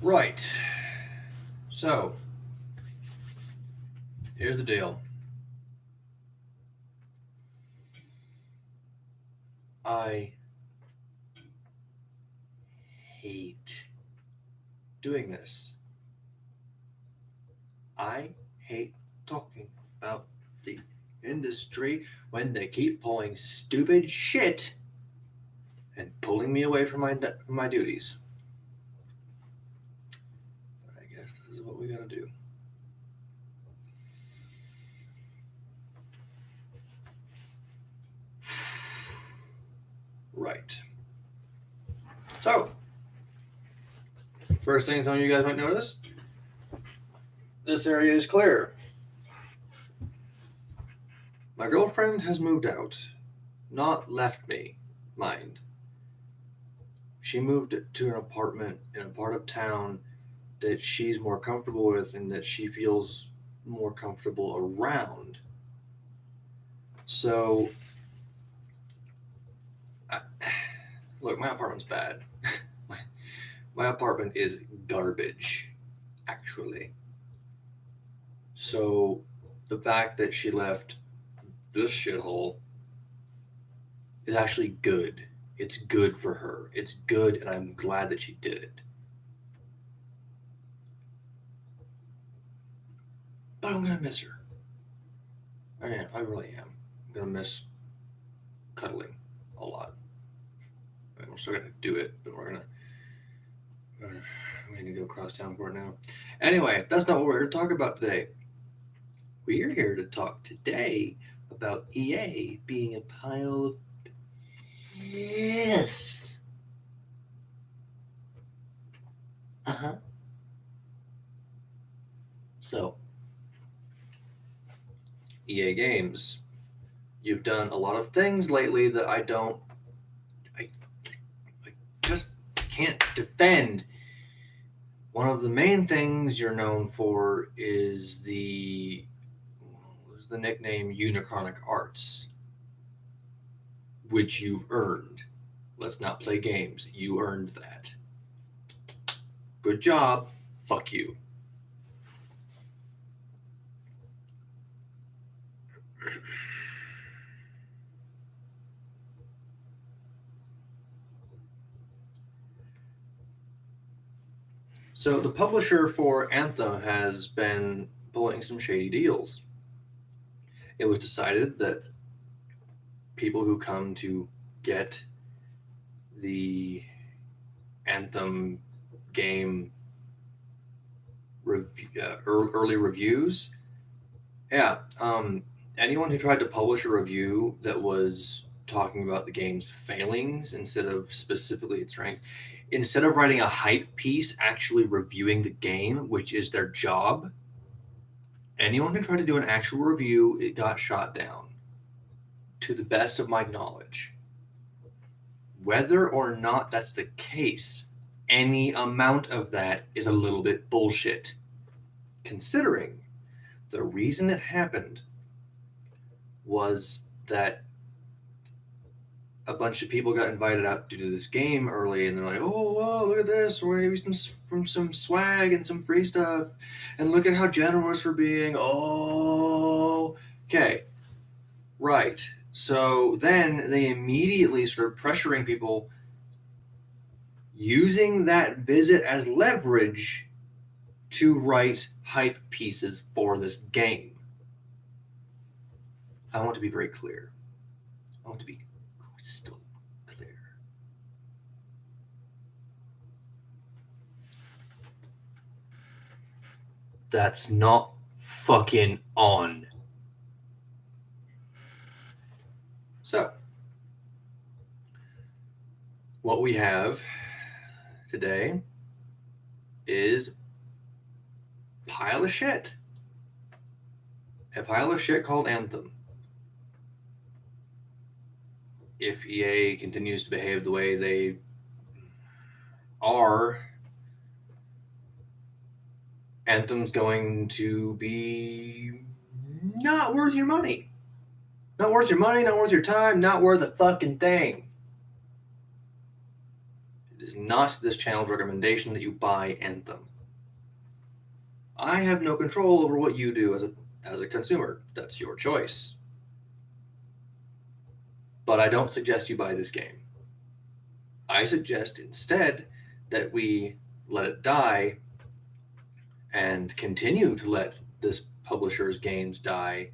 Right. So, here's the deal. I hate doing this. I hate talking about the industry when they keep pulling stupid shit and pulling me away from my duties. I guess this is what we gotta do. Right. So, first thing some of you guys might notice, this area is clear. My girlfriend has moved out, not left me, mind. She moved to an apartment in a part of town that she's more comfortable with and that she feels more comfortable around. So, I, look, my apartment's bad. my, my apartment is garbage, actually. So, the fact that she left this shithole is actually good. It's good for her. It's good, and I'm glad that she did it. But I'm gonna miss her. I am. I really am. I'm gonna miss cuddling a lot. I mean, we're still gonna do it, but we need to go across town for it now. Anyway, that's not what we're here to talk about today. We're here to talk today about EA being a pile of piss. Uh-huh. So, EA Games, you've done a lot of things lately that I just can't defend. One of the main things you're known for is the nickname Unichronic Arts, which you've earned. Let's not play games. You earned that. Good job. Fuck you. So the publisher for Anthem has been pulling some shady deals. It was decided that people who come to get the Anthem game early reviews, yeah, anyone who tried to publish a review that was talking about the game's failings instead of specifically its strengths, instead of writing a hype piece, actually reviewing the game, which is their job, anyone who tried to do an actual review, it got shot down. To the best of my knowledge. Whether or not that's the case, any amount of that is a little bit bullshit. Considering the reason it happened was that a bunch of people got invited out to do this game early, and they're like, "Oh, wow, look at this! We're gonna give you some swag and some free stuff, and look at how generous we're being." Oh, okay, right. So then they immediately started pressuring people, using that visit as leverage to write hype pieces for this game. I want to be very clear. I want to be crystal clear. That's not fucking on. So, what we have today is pile of shit. A pile of shit called Anthem. If EA continues to behave the way they are, Anthem's going to be not worth your money. Not worth your money, not worth your time, not worth a fucking thing. It is not this channel's recommendation that you buy Anthem. I have no control over what you do as a consumer. That's your choice. But I don't suggest you buy this game. I suggest instead that we let it die and continue to let this publisher's games die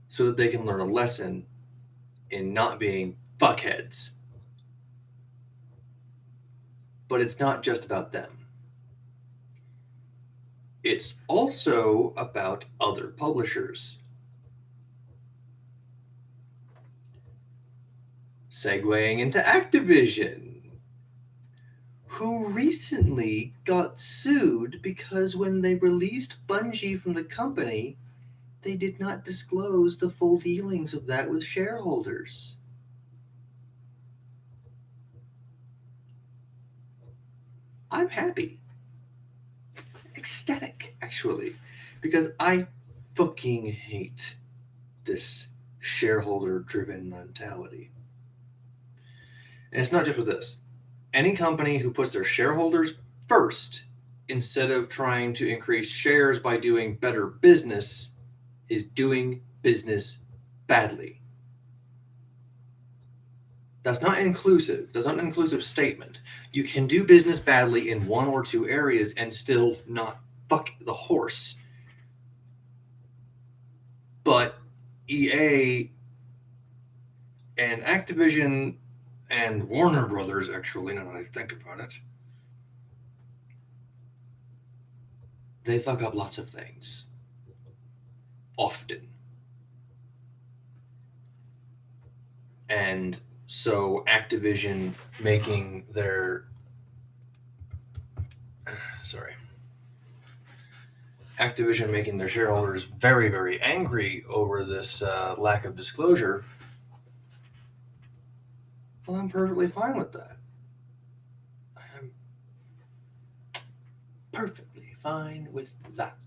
so that they can learn a lesson in not being fuckheads. But it's not just about them. It's also about other publishers. Segueing into Activision, who recently got sued because when they released Bungie from the company, they did not disclose the full dealings of that with shareholders. I'm happy. Ecstatic, actually, because I fucking hate this shareholder-driven mentality. And it's not just with this. Any company who puts their shareholders first instead of trying to increase shares by doing better business is doing business badly. That's not inclusive. That's not an inclusive statement. You can do business badly in one or two areas and still not fuck the horse. But EA and Activision and Warner Brothers, actually, now that I think about it, they fuck up lots of things. Often. And so Activision making their shareholders very, very angry over this lack of disclosure, well, I'm perfectly fine with that. I'm perfectly fine with that.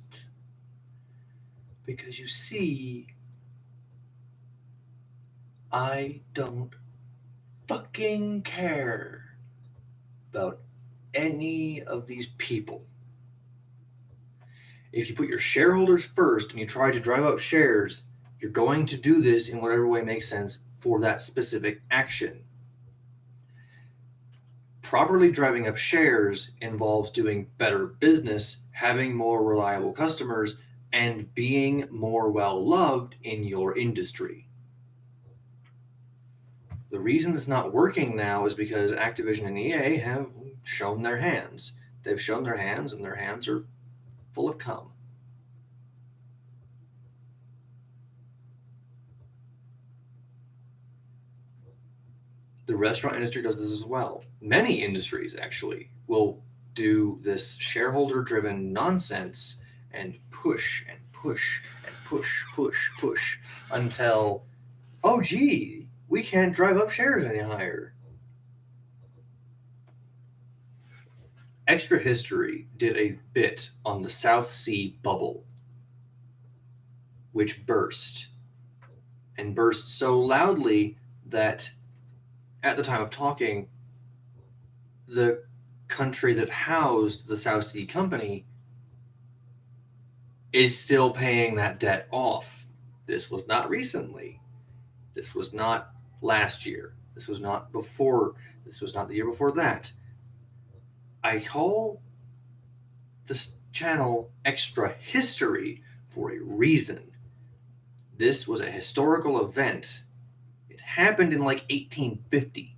Because you see, I don't fucking care about any of these people. If you put your shareholders first and you try to drive up shares, you're going to do this in whatever way makes sense for that specific action. Properly driving up shares involves doing better business, having more reliable customers, and being more well-loved in your industry. The reason it's not working now is because Activision and EA have shown their hands. They've shown their hands, and their hands are full of cum. The restaurant industry does this as well. Many industries, actually, will do this shareholder-driven nonsense and push and push and push until, oh, gee, we can't drive up shares any higher. Extra History did a bit on the South Sea bubble, which burst. And burst so loudly that at the time of talking, the country that housed the South Sea Company is still paying that debt off. This was not recently. This was not last year. This was not before. This was not the year before that. I call this channel Extra History for a reason. This was a historical event. It happened in like 1850.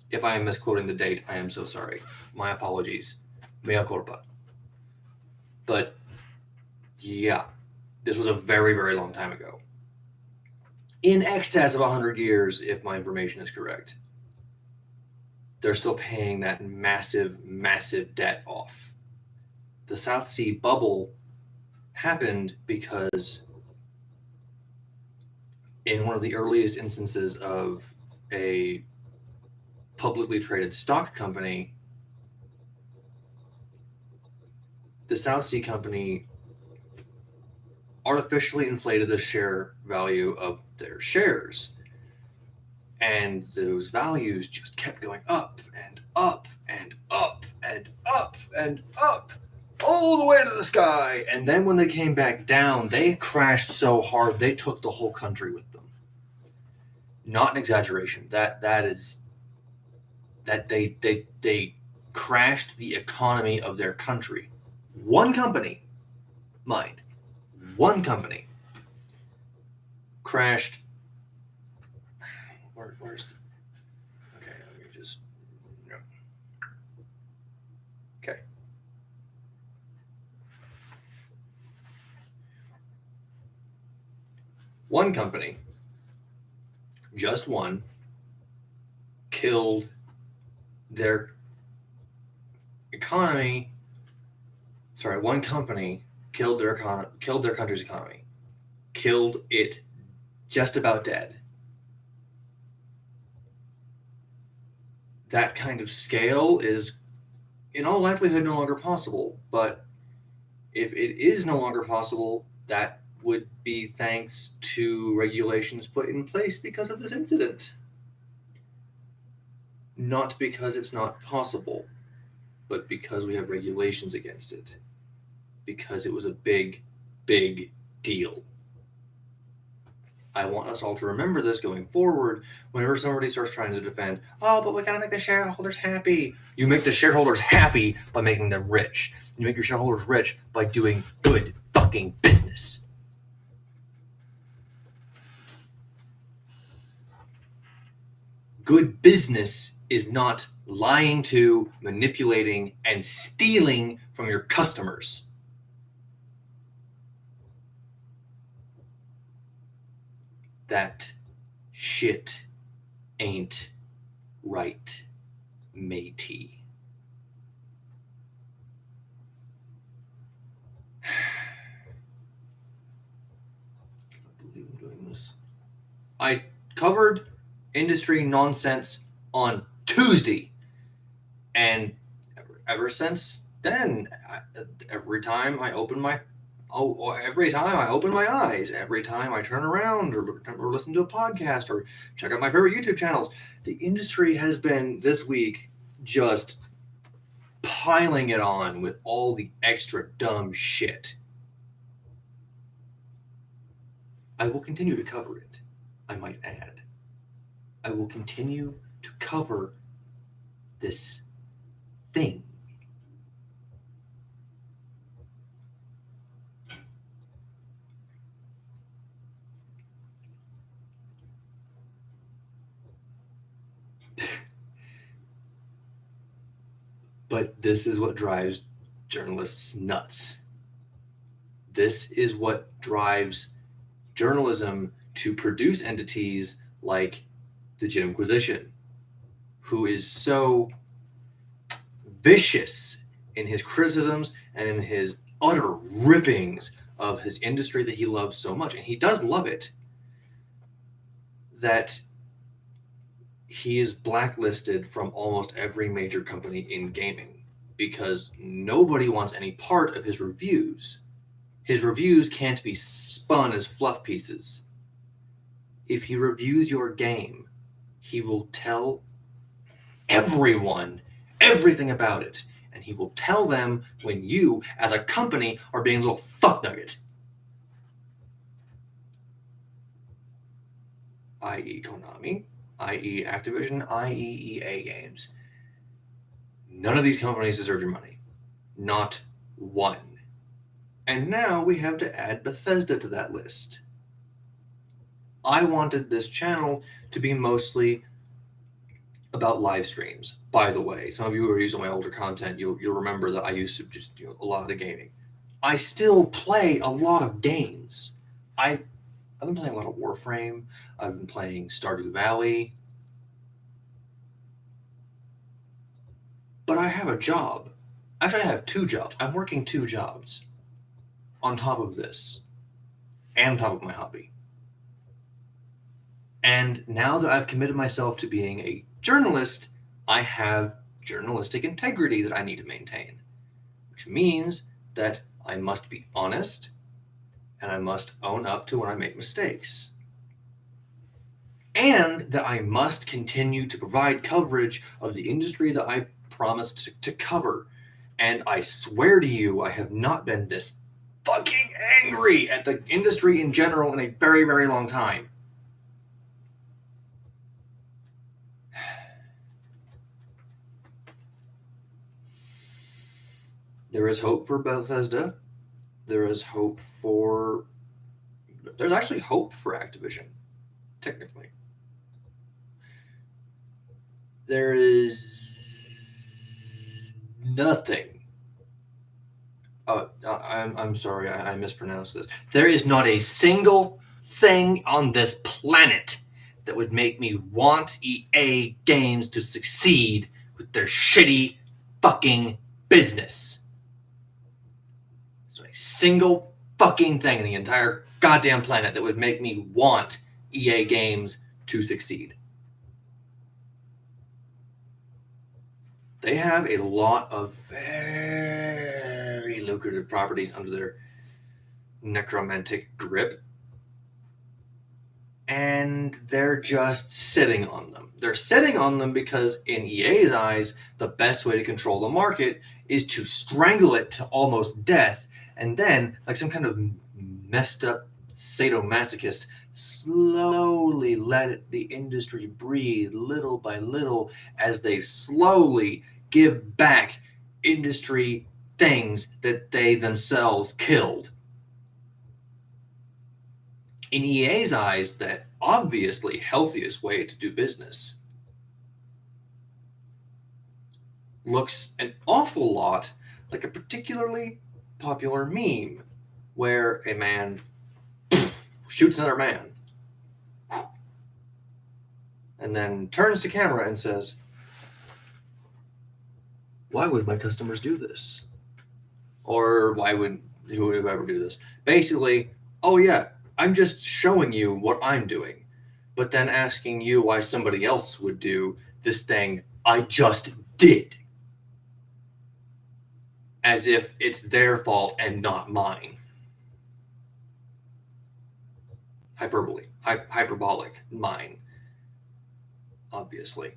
If I am misquoting the date, I am so sorry. My apologies. Mea culpa. But yeah, this was a very, very long time ago. In excess of 100 years, if my information is correct. They're still paying that massive, massive debt off. The South Sea bubble happened because in one of the earliest instances of a publicly traded stock company, the South Sea Company artificially inflated the share value of their shares. And those values just kept going up and up and up and up and up, all the way to the sky. And then when they came back down, they crashed so hard they took the whole country with them. Not an exaggeration. That they crashed the economy of their country. One company, mind, one company crashed. Where's the? Okay, let me just. No. Okay. One company, just one, killed their economy. Sorry, one company killed their country's economy, killed it just about dead. That kind of scale is, in all likelihood, no longer possible. But if it is no longer possible, that would be thanks to regulations put in place because of this incident. Not because it's not possible, but because we have regulations against it. Because it was a big, big deal. I want us all to remember this going forward whenever somebody starts trying to defend, oh, but we gotta make the shareholders happy. You make the shareholders happy by making them rich. You make your shareholders rich by doing good fucking business. Good business is not lying to, manipulating, and stealing from your customers. That shit ain't right, matey. I can't believe I'm doing this. I covered industry nonsense on Tuesday, and ever since then, every time I open my eyes, every time I turn around or listen to a podcast or check out my favorite YouTube channels, the industry has been this week just piling it on with all the extra dumb shit. I will continue to cover it, I might add. I will continue to cover this thing. But this is what drives journalists nuts. This is what drives journalism to produce entities like the Jimquisition, who is so vicious in his criticisms and in his utter rippings of his industry that he loves so much, and he does love it, that he is blacklisted from almost every major company in gaming because nobody wants any part of his reviews. His reviews can't be spun as fluff pieces. If he reviews your game, he will tell everyone everything about it, and he will tell them when you, as a company, are being a little fuck nugget. I.e. Konami, i.e. Activision, i.e. EA Games. None of these companies deserve your money. Not one. And now we have to add Bethesda to that list. I wanted this channel to be mostly about live streams. By the way, some of you who are using my older content, you'll remember that I used to just do a lot of gaming. I still play a lot of games. I've been playing a lot of Warframe. I've been playing Stardew Valley. But I have a job. Actually, I have 2 jobs. I'm working 2 jobs on top of this and on top of my hobby. And now that I've committed myself to being a journalist, I have journalistic integrity that I need to maintain, which means that I must be honest and I must own up to when I make mistakes. and that I must continue to provide coverage of the industry that I promised to cover. And I swear to you, I have not been this fucking angry at the industry in general in a very, very long time. There is hope for Bethesda. There's actually hope for Activision, technically. There is nothing. I'm sorry, I mispronounced this. There is not a single thing on this planet that would make me want EA Games to succeed with their shitty fucking business. There's not a single fucking thing in the entire goddamn planet that would make me want EA Games to succeed. They have a lot of very lucrative properties under their necromantic grip, and they're just sitting on them. They're sitting on them because in EA's eyes, the best way to control the market is to strangle it to almost death, and then, like some kind of messed up sadomasochist, slowly let the industry breathe little by little as they slowly give back industry things that they themselves killed. In EA's eyes, the obviously healthiest way to do business looks an awful lot like a particularly popular meme where a man shoots another man and then turns to camera and says, "Why would my customers do this?" Or why would whoever do this? Basically, oh yeah, I'm just showing you what I'm doing, but then asking you why somebody else would do this thing I just did. As if it's their fault and not mine. Hyperbolic, mine. Obviously.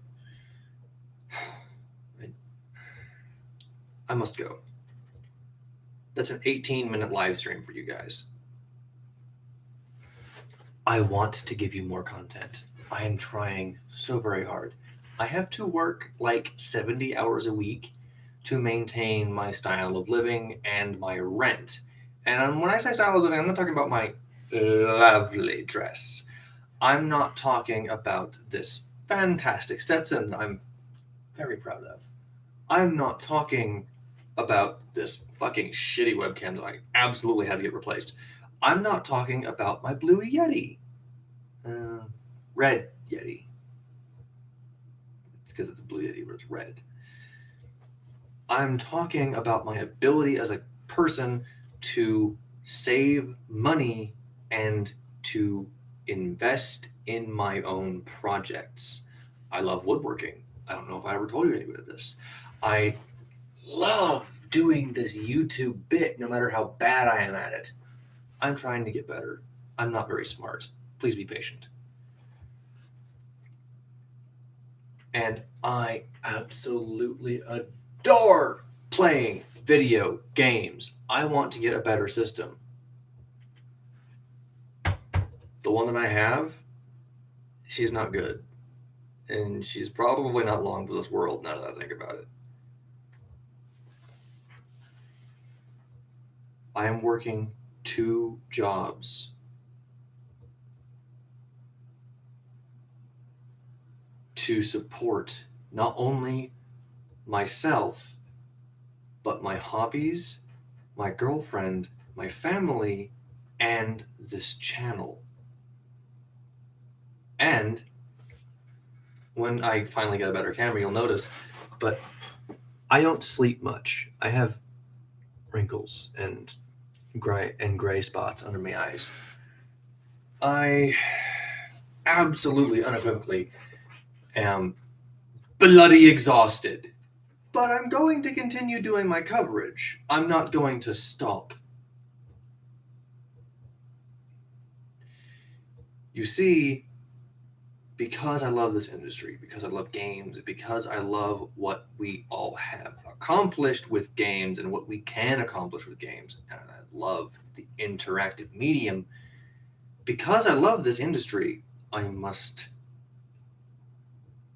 I must go. That's an 18-minute live stream for you guys. I want to give you more content. I am trying so very hard. I have to work like 70 hours a week to maintain my style of living and my rent. And when I say style of living, I'm not talking about my lovely dress. I'm not talking about this fantastic Stetson I'm very proud of. I'm not talking about this fucking shitty webcam that I absolutely had to get replaced. I'm not talking about my blue Yeti. Red Yeti. It's because it's a blue Yeti, but it's red. I'm talking about my ability as a person to save money and to invest in my own projects. I love woodworking. I don't know if I ever told you any of this. I love doing this YouTube bit no matter how bad I am at it. I'm trying to get better. I'm not very smart. Please be patient. And I absolutely adore playing video games. I want to get a better system. The one that I have, she's not good. And she's probably not long for this world now that I think about it. I am working 2 jobs to support not only myself, but my hobbies, my girlfriend, my family, and this channel. And when I finally get a better camera, you'll notice, but I don't sleep much. I have wrinkles and gray spots under my eyes. I absolutely unequivocally am bloody exhausted. But I'm going to continue doing my coverage. I'm not going to stop. You see, because I love this industry, because I love games, because I love what we all have accomplished with games and what we can accomplish with games, and I love the interactive medium, because I love this industry, I must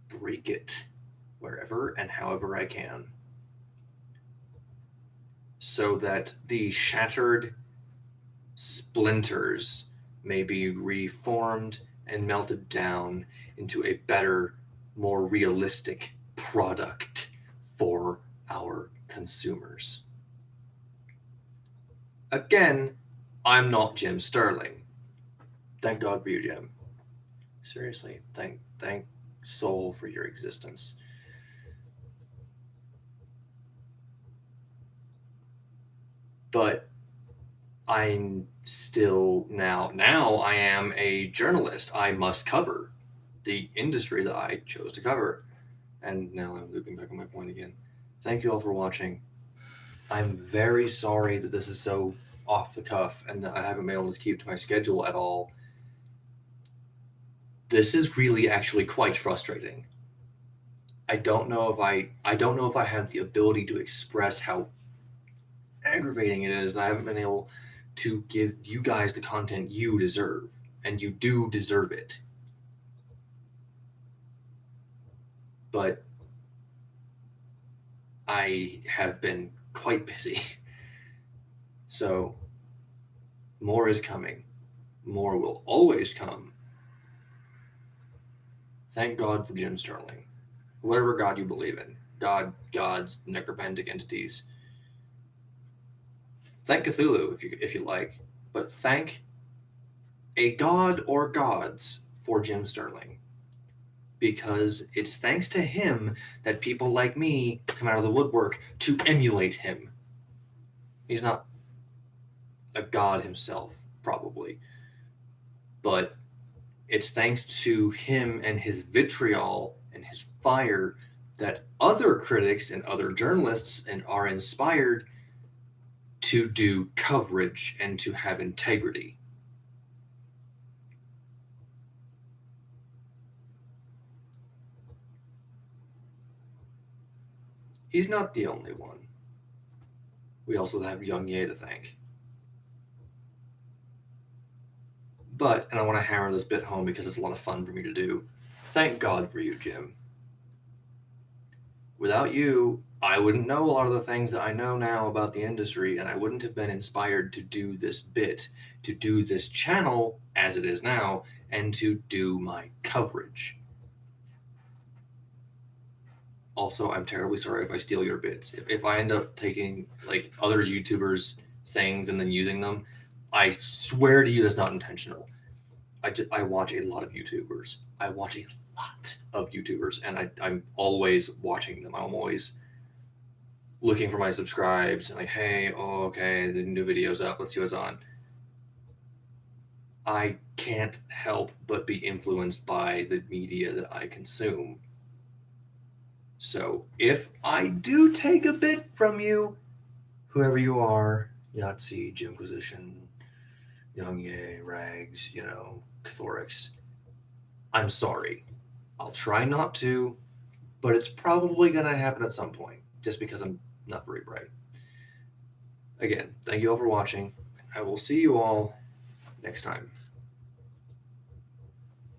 break it wherever and however I can so that the shattered splinters may be reformed and melted down into a better, more realistic product for our consumers. Again, I'm not Jim Sterling. Thank God for you, Jim. Seriously, thank soul for your existence. But I'm still now I am a journalist. I must cover the industry that I chose to cover. And now I'm looping back on my point again. Thank you all for watching. I'm very sorry that this is so off the cuff and that I haven't been able to keep to my schedule at all. This is really actually quite frustrating. I don't know if I have the ability to express how aggravating it is that I haven't been able to give you guys the content you deserve, and you do deserve it. But I have been quite busy. So more is coming. More will always come. Thank God for Jim Sterling. Whatever God you believe in. God, gods, necromantic entities. Thank Cthulhu if you like, but thank a god or gods for Jim Sterling. Because it's thanks to him that people like me come out of the woodwork to emulate him. He's not a god himself, probably. But it's thanks to him and his vitriol and his fire that other critics and other journalists are inspired to do coverage and to have integrity. He's not the only one. We also have Young Ye to thank. But, and I want to hammer this bit home because it's a lot of fun for me to do, thank God for you, Jim. Without you, I wouldn't know a lot of the things that I know now about the industry, and I wouldn't have been inspired to do this bit, to do this channel as it is now, and to do my coverage. Also, I'm terribly sorry if I steal your bits. If I end up taking like other YouTubers' things and then using them, I swear to you that's not intentional. I watch a lot of YouTubers. I watch a lot of YouTubers, and I'm always watching them. I'm always looking for my subscribes and like, hey, oh, okay, the new video's up. Let's see what's on. I can't help but be influenced by the media that I consume. So if I do take a bit from you, whoever you are, Yahtzee, Jimquisition, Young Ye, Rags, Cthorix, I'm sorry. I'll try not to, but it's probably going to happen at some point, just because I'm not very bright. Again, thank you all for watching. I will see you all next time.